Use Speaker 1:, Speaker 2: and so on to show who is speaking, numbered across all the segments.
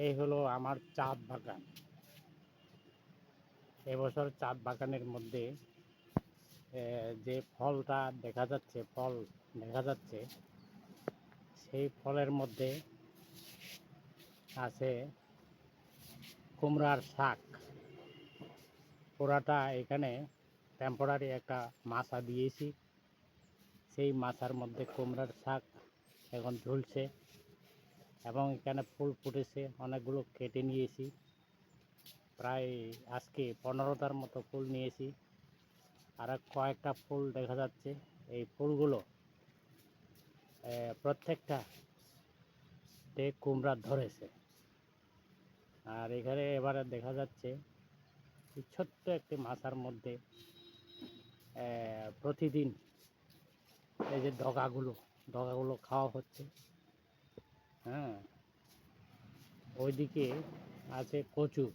Speaker 1: এই হলো আমার চাঁদ বাগান। এবছর চাঁদ বাগানের মধ্যে যে ফলটা দেখা যাচ্ছে সেই ফলের মধ্যে আছে কুমড়ার শাক। পুরাটা এখানে টেম্পোরারি একটা মাচা দিয়েছি, সেই মাচার মধ্যে কুমড়ার শাক এখন ঝুলছে এবং এখানে ফুল ফুটেছে, অনেকগুলো কেটে নিয়েছি। প্রায় আজকে 15টার মতো ফুল নিয়েছি। আর কয়েকটা ফুল দেখা যাচ্ছে। এই ফুলগুলো প্রত্যেকটা কুমড়া ধরেছে। আর এখানে এবারে দেখা যাচ্ছে ছোট্ট একটি মাচার মধ্যে প্রতিদিন এই যে ডগাগুলো খাওয়া হচ্ছে। হ্যাঁ, ওইদিকে আছে কচু,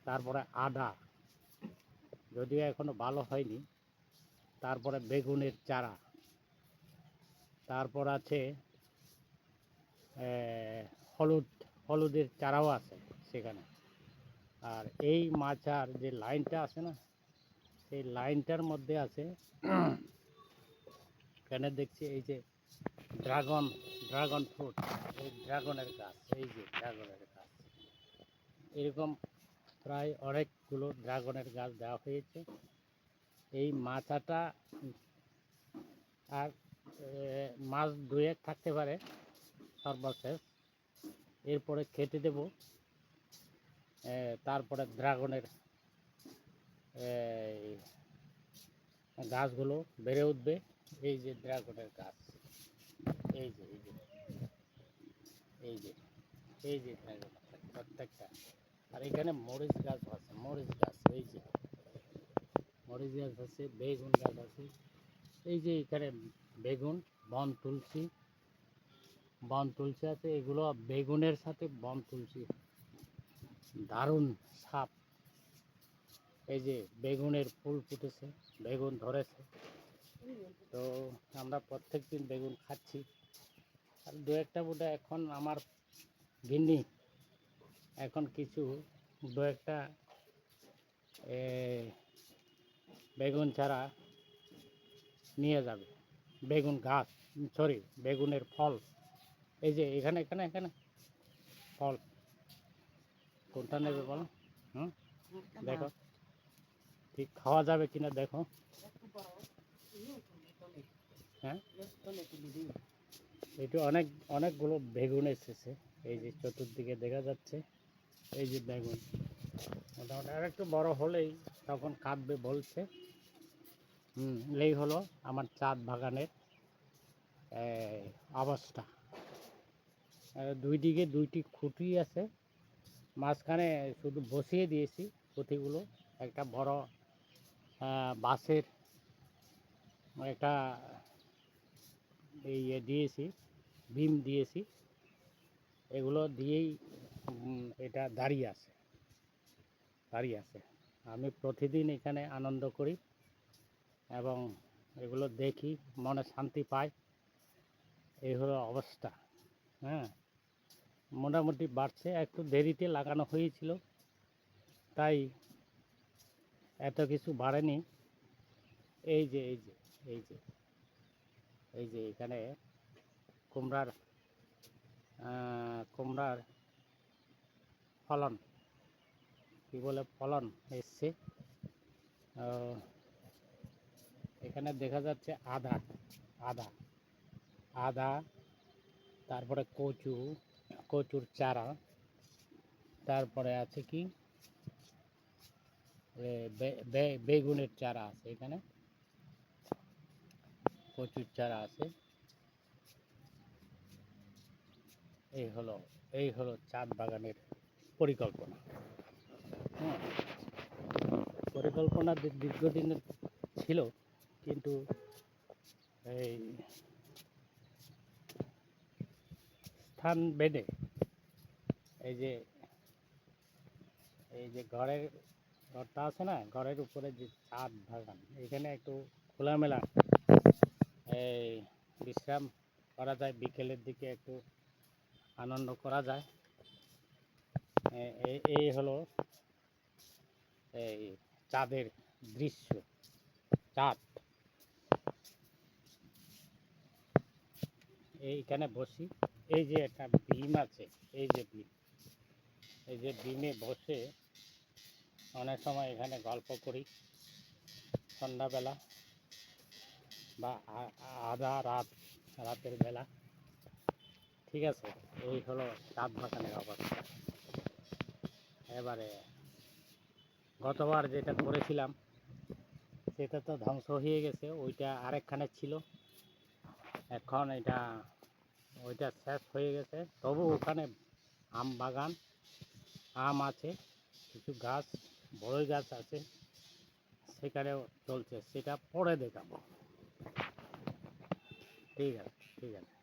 Speaker 1: তারপরে আদা, যদিও এখনো ভালো হয়নি, তারপরে বেগুনের চারা, তারপর আছে হলুদের চারাও আছে সেখানে। আর এই মাচার যে লাইনটা আছে না, সেই লাইনটার মধ্যে আছে এখানে দেখছি এই যে ড্রাগন ফ্রুট, এই ড্রাগনের গাছ, এই যে ড্রাগনের গাছ, এরকম প্রায় অনেকগুলো ড্রাগনের গাছ দেওয়া হয়েছে। এই মাচাটা আর মাস দুয়েক থাকতে পারে সর্বশেষ, এরপরে কেটে দেব। তারপরে ড্রাগনের গাছগুলো বেড়ে উঠবে। এই যে ড্রাগনের গাছ, এই যে এই যে এই যে এই যে ড্রাগন প্রত্যেকটা। আর এখানে মরিচ গাছ আছে, মরিচ গাছ, এই যে মরিচ গাছ আছে, বেগুন গাছ আছে। এই যে এখানে বেগুন, বন তুলসী আছে। এগুলো বেগুনের সাথে বন তুলসী দারুণ সাপ। এই যে বেগুনের ফুল ফুটেছে, বেগুন ধরেছে। তো আমরা প্রত্যেক দিন বেগুন খাচ্ছি। আর দু একটা বোধহয় এখন আমার গিন্নি এখন কিছু দু একটা বেগুন ছাড়া নিয়ে যাবে। বেগুন গাছ, সরি, বেগুনের ফল। এই যে এখানে এখানে এখানে ফল, কোনটা নেবে বলো? দেখো ঠিক খাওয়া যাবে কিনা দেখো। হ্যাঁ, এটা অনেকগুলো বেগুন এসেছে। এই যে চতুর্দিকে দেখা যাচ্ছে এই যে বেগুন। মোটামুটি আর একটু বড় হলেই তখন কাটবে বলছে। এই হলো আমার চাঁদ বাগানের অবস্থা। দুই দিকে দুইটি খুঁটি আছে, মাঝখানে শুধু বসিয়ে দিয়েছি খুঁটিগুলো। একটা বড় বাঁশের একটা দিয়েছি, বিম দিয়েছি। এগুলো দিয়েই এটা দাঁড়িয়ে আছে। আমি প্রতিদিন এখানে আনন্দ করি এবং এগুলো দেখি, মনে শান্তি পাই। এই হলো অবস্থা। হ্যাঁ, মোটামুটি বাড়ছে, একটু দেরিতে লাগানো হয়েছিল তাই এত কিছু বাড়েনি। এই যে এই যে এই যে এই যে এখানে কুমড়ার ফলন, কি বলে, ফলন এসছে। এখানে দেখা যাচ্ছে আদা আদা আদা, তারপরে কচুর চারা, তারপরে আছে কি বেগুনের চারা আছে, এখানে কচুর চারা আছে। এই হলো চাঁদ বাগানের পরিকল্পনা। হ্যাঁ, পরিকল্পনা দীর্ঘদিনের ছিল, কিন্তু এই স্থান বেঁধে এই যে ঘরটা আছে না, ঘরের উপরে যে চাঁদ বাগান, এখানে একটু খোলামেলা এই বিশ্রাম করা যায়, বিকেলের দিকে একটু আনন্দ করা যায়। এই হলো এই চাঁদের দৃশ্য, চাঁদ। এইখানে বসি, এই যে একটা বিম আছে, এই যে বিম, এই যে বিমে বসে অনেক সময় এখানে গল্প করি সন্ধ্যাবেলা বা আধা রাতের বেলা। ঠিক আছে, এই হলো চাঁদ বাগানের অবস্থা। এবারে গতবার যেটা করেছিলাম সেটা তো ধ্বংস হয়ে গেছে, ওইটা আরেকখানে ছিল, এখন ওইটা শেষ হয়ে গেছে। তবু ওখানে আম বাগান, আম আছে, কিছু গাছ, বড়ই গাছ আছে, সেখানেও চলছে, সেটা পরে দেখাবো। ঠিক আছে, ঠিক আছে।